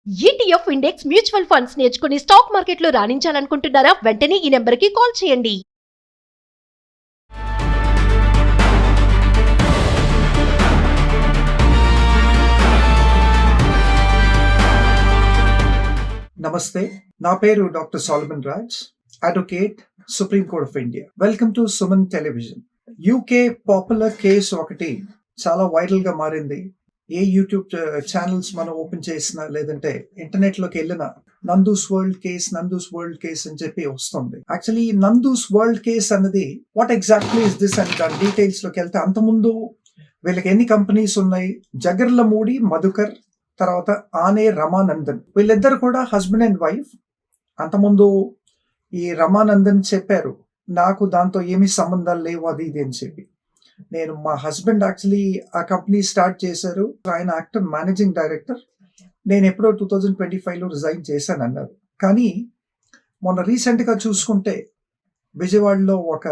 ETF index mutual funds నేర్చుకుని stock మార్కెట్లో రాణించాలనుకుంటున్నారా? వెంటనే ఈ నెంబర్కి కాల్ చేయండి. నమస్తే, నా పేరు doctor Solomon Raj, advocate, supreme court of India. Welcome to Suman television. UK popular case ఒకటి చాలా వైరల్ గా మారింది. ఏ యూట్యూబ్ ఛానల్స్ మనం ఓపెన్ చేసినా లేదంటే ఇంటర్నెట్ లోకి వెళ్ళినా నందూస్ వరల్డ్ కేస్ అని చెప్పి వస్తుంది. యాక్చువల్లీ నందూస్ వరల్డ్ కేస్ అన్నది వాట్ ఎగ్జాక్ట్లీ ఇస్ దిస్ అని దాని డీటెయిల్స్ లోకి వెళ్తే, అంతకుముందు వీళ్ళకి ఎన్ని కంపెనీస్ ఉన్నాయి? జగర్లమూడి మధుకర్, తర్వాత ఆనే రమానందన్, వీళ్ళిద్దరు కూడా హస్బెండ్ అండ్ వైఫ్. అంతకుముందు ఈ రమానందన్ చెప్పారు, నాకు దాంతో ఏమీ సంబంధాలు లేవు అది ఇది అని చెప్పి. నేను మా హస్బెండ్ యాక్చువల్లీ ఆ కంపెనీ స్టార్ట్ చేశారు, ఆయన యాక్టర్ మేనేజింగ్ డైరెక్టర్. నేను ఎప్పుడో 2025లో రిజైన్ చేశాను అన్నారు. కానీ మొన్న రీసెంట్గా చూసుకుంటే విజయవాడలో ఒక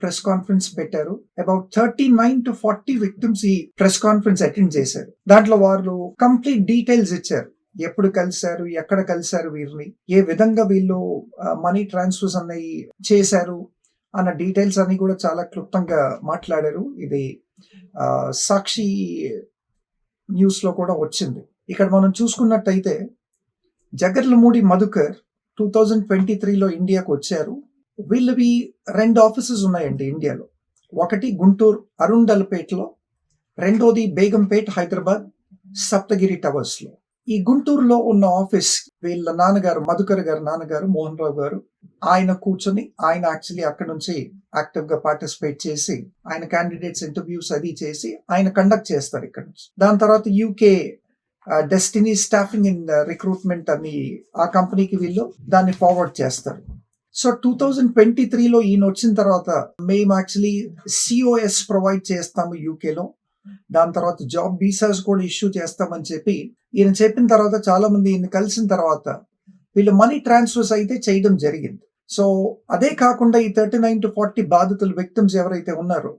ప్రెస్ కాన్ఫరెన్స్ పెట్టారు. అబౌట్ 39 to 40 విక్టిమ్స్ ఈ ప్రెస్ కాన్ఫరెన్స్ అటెండ్ చేశారు. దాంట్లో వారు కంప్లీట్ డీటెయిల్స్ ఇచ్చారు. ఎప్పుడు కలిశారు, ఎక్కడ కలిశారు, వీరిని ఏ విధంగా వీళ్ళు మనీ ట్రాన్స్ఫర్స్ అన్నవి చేశారు అన్న డీటెయిల్స్ అన్ని కూడా చాలా క్లుప్తంగా మాట్లాడారు. ఇది సాక్షి న్యూస్ లో కూడా వచ్చింది. ఇక్కడ మనం చూసుకున్నట్టయితే జగర్లమూడి మధుకర్ 2023లో ఇండియాకు వచ్చారు. వీళ్ళవి 2 ఆఫీసెస్ ఉన్నాయండి ఇండియాలో. ఒకటి గుంటూరు అరుండల్పేటలో, రెండోది బేగంపేట్ హైదరాబాద్ సప్తగిరి టవర్స్ లో. ఈ గుంటూరులో ఉన్న ఆఫీస్ వీళ్ళ నాన్నగారు, మధుకర్ గారు నాన్నగారు మోహన్ రావు గారు, ఆయన కూర్చొని ఆయన యాక్చువల్లీ అక్కడ నుంచి యాక్టివ్ గా పార్టిసిపేట్ చేసి ఆయన క్యాండిడేట్స్ ఇంటర్వ్యూస్ అది చేసి ఆయన కండక్ట్ చేస్తారు ఇక్కడ నుంచి. దాని తర్వాత UK destiny staffing and recruitment అని ఆ కంపెనీకి వీళ్ళు దాన్ని ఫార్వర్డ్ చేస్తారు. సో 2023లో ఈయన వచ్చిన తర్వాత మేము యాక్చువల్లీ COS ప్రొవైడ్ చేస్తాము యూకేలో, దాని తర్వాత జాబ్ వీసాస్ కూడా ఇష్యూ చేస్తామని చెప్పి ఈయన చెప్పిన తర్వాత చాలా మంది ఈయన కలిసిన తర్వాత వీళ్ళు మనీ ట్రాన్స్ఫర్స్ అయితే చేయడం జరిగింది. సో అదే కాకుండా ఈ 39 to 40 బాధితులు విక్టిమ్స్ ఎవరైతే ఉన్నారో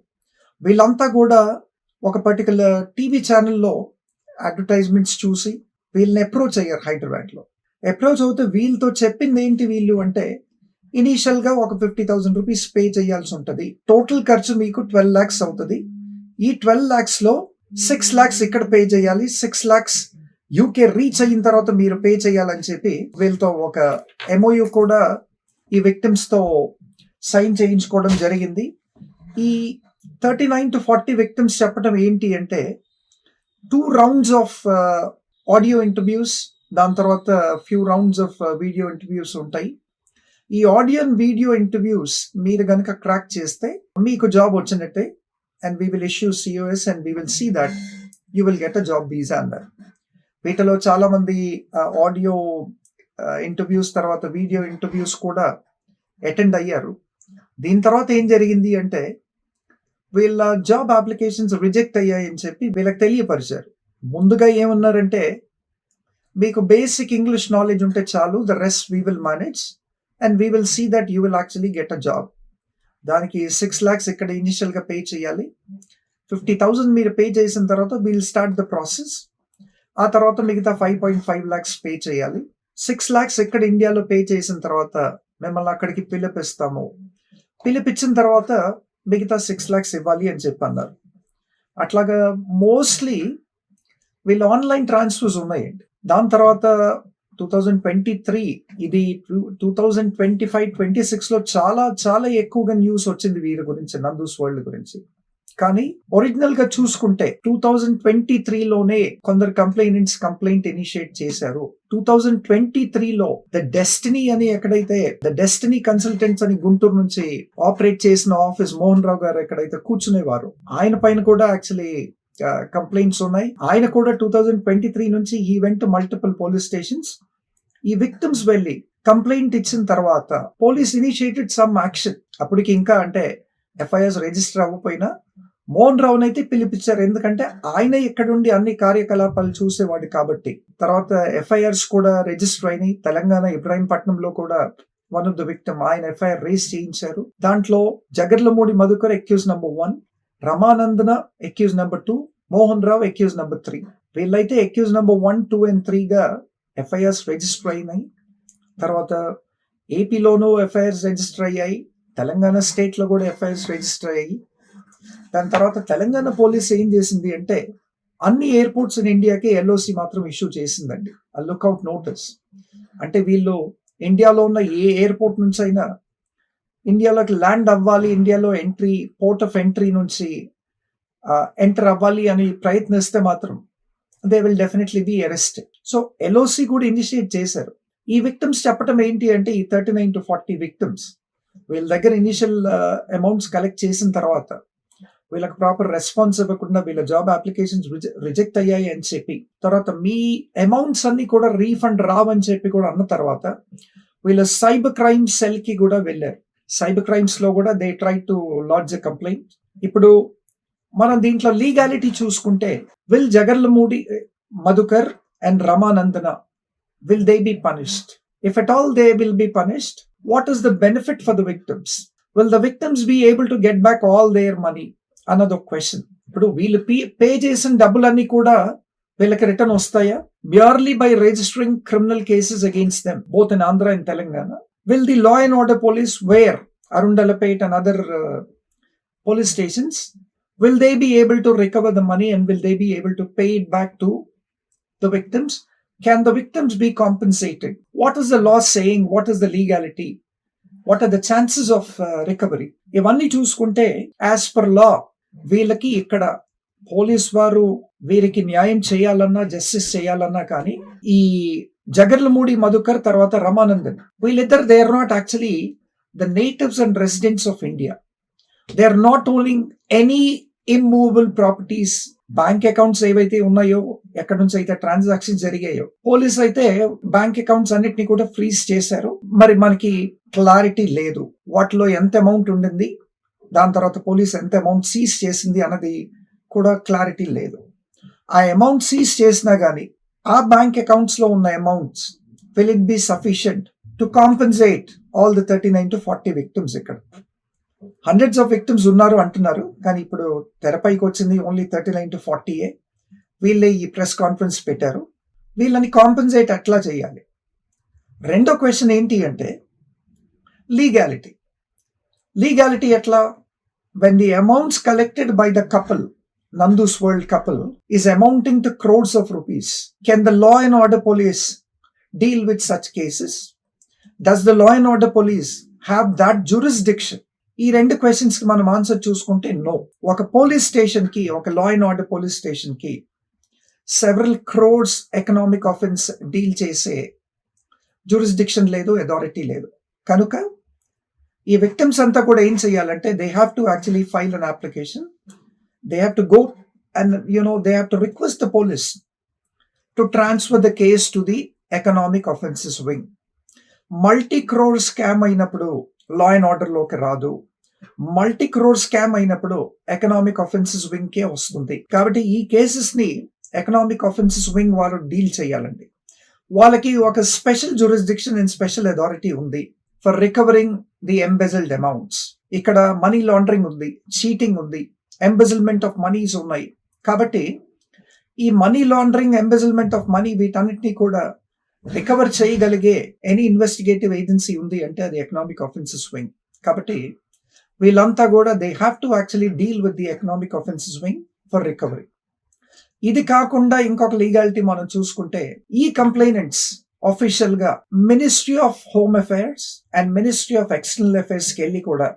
వీళ్ళంతా కూడా ఒక పర్టికులర్ టీవీ ఛానల్లో అడ్వర్టైజ్మెంట్స్ చూసి వీళ్ళని అప్రోచ్ అయ్యారు. హైదరాబాద్లో అప్రోచ్ అవుతే వీళ్ళతో చెప్పింది ఏంటి వీళ్ళు అంటే, ఇనీషియల్ గా ఒక 50,000 రూపీస్ పే చేయాల్సి ఉంటుంది, టోటల్ ఖర్చు మీకు 12 lakhs అవుతుంది. ఈ 12 lakhs లో 6 lakhs ఇక్కడ పే చేయాలి, 6 lakhs యూకే రీచ్ అయిన తర్వాత మీరు పే చేయాలని చెప్పి వీళ్ళతో ఒక MOU కూడా ఈ విక్టిమ్స్ తో సైన్ చేయించుకోవడం జరిగింది. ఈ 39 to 40 విక్టిమ్స్ చెప్పడం ఏంటి అంటే, 2 rounds ఆఫ్ ఆడియో ఇంటర్వ్యూస్, దాని తర్వాత few rounds of video interviews ఉంటాయి. ఈ ఆడియో అండ్ వీడియో ఇంటర్వ్యూస్ మీరు గనక క్రాక్ చేస్తే మీకు జాబ్ వచ్చినట్టే, and we will issue COS and we will see that you will get a job visa అన్నారు. వీటిలో చాలా మంది ఆడియో ఇంటర్వ్యూస్ తర్వాత వీడియో ఇంటర్వ్యూస్ కూడా అటెండ్ అయ్యారు. దీని తర్వాత ఏం జరిగింది అంటే, వీళ్ళ జాబ్ అప్లికేషన్స్ రిజెక్ట్ అయ్యాయని చెప్పి వీళ్ళకి తెలియపరిచారు. ముందుగా ఏమన్నారంటే, మీకు బేసిక్ ఇంగ్లీష్ నాలెడ్జ్ ఉంటే చాలు, the rest we will manage and we will see that you will actually get a job. దానికి 6 lakhs ఇక్కడ ఇనిషియల్ గా పే చేయాలి. 50,000 మీరు పే చేసిన తర్వాత వీల్ స్టార్ట్ ద ప్రాసెస్. ఆ తర్వాత మిగతా 5.5 lakhs పే చేయాలి. 6 lakhs ఇక్కడ ఇండియాలో పే చేసిన తర్వాత మిమ్మల్ని అక్కడికి పిలిపిస్తాము, పిలిపించిన తర్వాత మిగతా 6 lakhs ఇవ్వాలి అని చెప్పి అన్నారు. అట్లాగా మోస్ట్లీ వీళ్ళు ఆన్లైన్ ట్రాన్స్ఫర్స్ ఉన్నాయండి. దాని తర్వాత 2023 ఇది 2025-26లో చాలా చాలా ఎక్కువగా న్యూస్ వచ్చింది వీరి గురించి, నందూస్ వరల్డ్ గురించి. కానీ ఒరిజినల్ గా చూసుకుంటే 2023లోనే కొందరు కంప్లైంట్ ఇనిషియేట్ చేశారు. 2023లో ద డెస్టినీ అని ఎక్కడైతే ద డెస్టినీ కన్సల్టెంట్స్ అని గుంటూరు నుంచి ఆపరేట్ చేసిన ఆఫీస్ మోహన్ రావు గారు ఎక్కడైతే కూర్చునేవారు, ఆయన పైన కూడా యాక్చువల్లీ కంప్లైంట్స్ ఉన్నాయి. ఆయన కూడా 2023 నుంచి ఈ వెంట మల్టిపుల్ పోలీస్ స్టేషన్స్. ఈ విక్టిమ్స్ వెళ్ళి కంప్లైంట్ ఇచ్చిన తర్వాత పోలీస్ ఇనిషియేటెడ్ సమ్ యాక్షన్. అప్పటికి ఇంకా అంటే FIRs రిజిస్టర్ అవ్వకపోయినా మోహన్ రావుని అయితే పిలిపించారు, ఎందుకంటే ఆయన ఇక్కడుండి అన్ని కార్యకలాపాలు చూసేవాడు కాబట్టి. తర్వాత FIRs కూడా రిజిస్టర్ అయినాయి. తెలంగాణ ఇబ్రాహీంపట్నంలో కూడా వన్ ఆఫ్ ద విక్టిమ్ ఆయన FIR రేస్ చేయించారు. దాంట్లో Jagarlamudi Madhukar accused number 1, Ramanandana accused number 2, Mohan Rao accused number 3. వీళ్ళైతే అక్యూజ్ నెంబర్ 1, 2 and 3గా ఎఫ్ఐఆర్స్ రిజిస్టర్ అయినాయి. తర్వాత ఏపీలోనూ ఎఫ్ఐఆర్స్ రిజిస్టర్ అయ్యాయి, తెలంగాణ స్టేట్లో కూడా ఎఫ్ఐఆర్స్ రిజిస్టర్ అయ్యాయి. దాని తర్వాత తెలంగాణ పోలీస్ ఏం చేసింది అంటే అన్ని ఎయిర్పోర్ట్స్ ఇన్ ఇండియాకి ఎల్ఓసి మాత్రం ఇష్యూ చేసిందండి, ఆ లుక్అవుట్ నోటీస్. అంటే వీళ్ళు ఇండియాలో ఉన్న ఏ ఎయిర్పోర్ట్ నుంచి అయినా ఇండియాలోకి ల్యాండ్ అవ్వాలి, ఇండియాలో ఎంట్రీ, పోర్ట్ ఆఫ్ ఎంట్రీ నుంచి ఎంటర్ అవ్వాలి అని ప్రయత్నిస్తే మాత్రం they will definitely be arrested. So LOC కూడా ఇనిషియేట్ చేశారు. ఈ విక్టిమ్స్ చెప్పడం ఏంటి అంటే ఈ 39 to 40 విక్టిమ్స్ వీళ్ళ దగ్గర ఇనిషియల్ అమౌంట్స్ కలెక్ట్ చేసిన తర్వాత వీళ్ళకి ప్రాపర్ రెస్పాన్స్ ఇవ్వకుండా వీళ్ళ జాబ్ అప్లికేషన్స్ రిజెక్ట్ అయ్యాయి అని చెప్పి, తర్వాత మీ అమౌంట్స్ అన్ని కూడా రీఫండ్ రావని చెప్పి కూడా అన్న తర్వాత వీళ్ళ సైబర్ క్రైమ్ సెల్ కి కూడా వెళ్ళారు. సైబర్ క్రైమ్స్ లో కూడా they try to lodge a complaint. ఇప్పుడు మనం దీంట్లో లీగాలిటీ చూసుకుంటే will Jagarlamudi Madhukar and Ramanandana will they be punished? If at all they will be punished, what is the benefit for the victims? Will the victims be able to get back all their money? Another question. ఇప్పుడు వీళ్ళు pay చేసిన డబ్బులన్నీ కూడా వీళ్ళకి return వస్తాయా? Merely by registering criminal cases against them, both in Andhra and Telangana. Will the law and order police, where Arundalapet and other police stations, will they be able to recover the money and will they be able to pay it back to the victims? Can the victims be compensated? What is the law saying? What is the legality? What are the chances of recovery? ఇవన్నీ చూసుకుంటే as per law వీళ్ళకి ఇక్కడ police వారు వీరికి న్యాయం చేయాలన్నా, justice చేయాలన్నా కానీ ఈ జగర్లమూడి మధుకర్ తర్వాత రమానందన్ వీళ్ళిద్దరు they are not actually the natives and residents of India. They are not owning any immovable properties. Bank accounts ఏవైతే ఉన్నాయో, ఎక్కడి నుంచి అయితే ట్రాన్సాక్షన్ జరిగాయో, పోలీస్ అయితే బ్యాంక్ అకౌంట్స్ అన్నిటిని కూడా ఫ్రీజ్ చేశారు. మరి మనకి క్లారిటీ లేదు వాటిలో ఎంత అమౌంట్ ఉండింది, దాని తర్వాత పోలీస్ ఎంత అమౌంట్ సీజ్ చేసింది అన్నది కూడా క్లారిటీ లేదు. ఆ అమౌంట్ సీజ్ చేసినా గానీ ఆ బ్యాంక్ అకౌంట్స్ లో ఉన్న amounts will it be sufficient to compensate all the 39 to 40 victims? ఇక్కడ హండ్రెడ్స్ ఆఫ్ విక్టిమ్స్ ఉన్నారు అంటున్నారు, కానీ ఇప్పుడు తెరపైకి వచ్చింది ఓన్లీ 39 to 40. వీళ్ళే ఈ ప్రెస్ కాన్ఫరెన్స్ పెట్టారు. వీళ్ళని కాంపెన్సేట్ ఎట్లా చేయాలి? రెండో క్వశ్చన్ ఏంటి అంటే లీగాలిటీ. లీగాలిటీ ఎట్లా? when the amounts collected by the couple, Nandu's World couple, is amounting to crores of rupees, can the law and order police deal with such cases? Does the law and order police have that jurisdiction? ఈ రెండు questions కి మనం answer చూసుకుంటే no. ఒక police station కి, ఒక law and order police station కి several crores economic offence deal చేసే జ్యూరిస్డిక్షన్ లేదు, అథారిటీ లేదు. కనుక ఈ విక్టిమ్స్ అంతా కూడా ఏం చేయాలంటే they have to actually file an application. They have to go and they have to request the police to transfer the case to the economic offences wing. Multi crore scam అయినప్పుడు law and order లోకి రాదు. Multi crore scam అయినప్పుడు economic offences wing కే వస్తుంది. కాబట్టి ఈ cases ని economic offences wing వారు deal చేయాలండి. వాళ్ళకి ఒక special jurisdiction and special authority ఉంది ఫర్ రికవరింగ్ ది ఎంబెజిల్డ్ అమౌంట్స్. ఇక్కడ మనీ లాండరింగ్ ఉంది, చీటింగ్ ఉంది, ఎంబెజిల్మెంట్ ఆఫ్ మనీస్ ఉన్నాయి. కాబట్టి ఈ మనీ లాండరింగ్, ఎంబెజిల్మెంట్ ఆఫ్ మనీ వీటన్నిటినీ కూడా రికవర్ చేయగలిగే ఎనీ ఇన్వెస్టిగేటివ్ ఏజెన్సీ ఉంది అంటే అది ఎకనామిక్ ఆఫెన్సెస్ వింగ్. కాబట్టి వీళ్ళంతా కూడా they have to actually deal with the economic offences wing for recovery. ఇది కాకుండా ఇంకొక లీగాలిటీ మనం చూసుకుంటే ఈ కంప్లైనెంట్స్ ఆఫీషియల్ గా ministry of home affairs and ministry of external affairs కి వెళ్ళి కూడా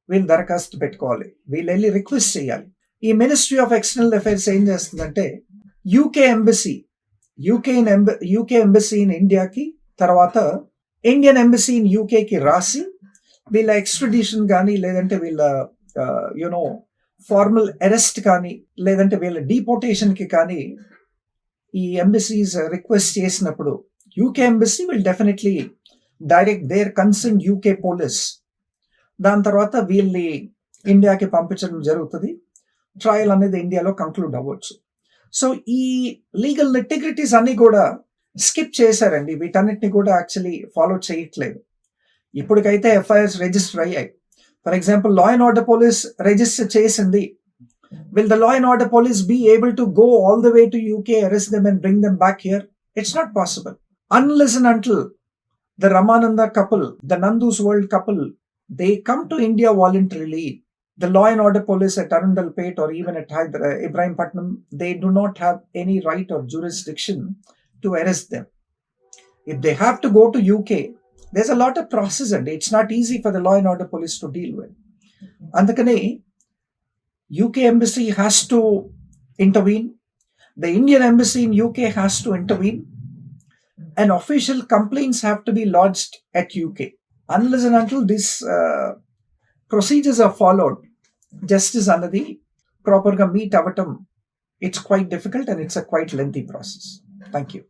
వీళ్ళు దరఖాస్తు పెట్టుకోవాలి, వీళ్ళు వెళ్ళి రిక్వెస్ట్ చేయాలి. ఈ మినిస్ట్రీ ఆఫ్ ఎక్స్టర్నల్ అఫైర్స్ ఏం చేస్తుందంటే యూకే ఎంబసీ ఇన్ ఇండియాకి, తర్వాత ఇండియన్ ఎంబసీ ఇన్ యూకేకి రాసి వీళ్ళ ఎక్స్ట్రడిషన్ కానీ, లేదంటే వీళ్ళ ఫార్మల్ అరెస్ట్ కానీ, లేదంటే వీళ్ళ డిపోర్టేషన్ కి కానీ ఈ ఎంబసీస్ రిక్వెస్ట్ చేసినప్పుడు UK embassy will definitely direct there concern UK police. దాని తర్వాత వీళ్ళని ఇండియాకి పంపించడం జరుగుతుంది. ట్రయల్ అనేది ఇండియాలో కంక్లూడ్ అవ్వచ్చు. సో ఈ లీగల్ ఇంటిగ్రిటీస్ అన్ని కూడా స్కిప్ చేశారండి. వీటన్నిటిని కూడా యాక్చువల్లీ ఫాలో చేయట్లేదు. ఇప్పటికైతే ఎఫ్ఐఆర్స్ రిజిస్టర్ అయ్యాయి. For example law and order police register చేసింది. Will the law and order police be able to go all the way to UK, arrest them and bring them back here? It's not possible. unless and until the Ramananda couple, the Nandu's World couple, they come to India voluntarily, the law and order police at Arundalpet or even at Ibrahimpatnam, they do not have any right or jurisdiction to arrest them. If they have to go to UK, there's a lot of process and it's not easy for the law and order police to deal with. Andakane, UK embassy has to intervene. The Indian embassy in UK has to intervene. And official complaints have to be lodged at UK. Unless and until these procedures are followed, justice anadi proper ga meet avatam, it's quite difficult and it's a quite lengthy process. Thank you.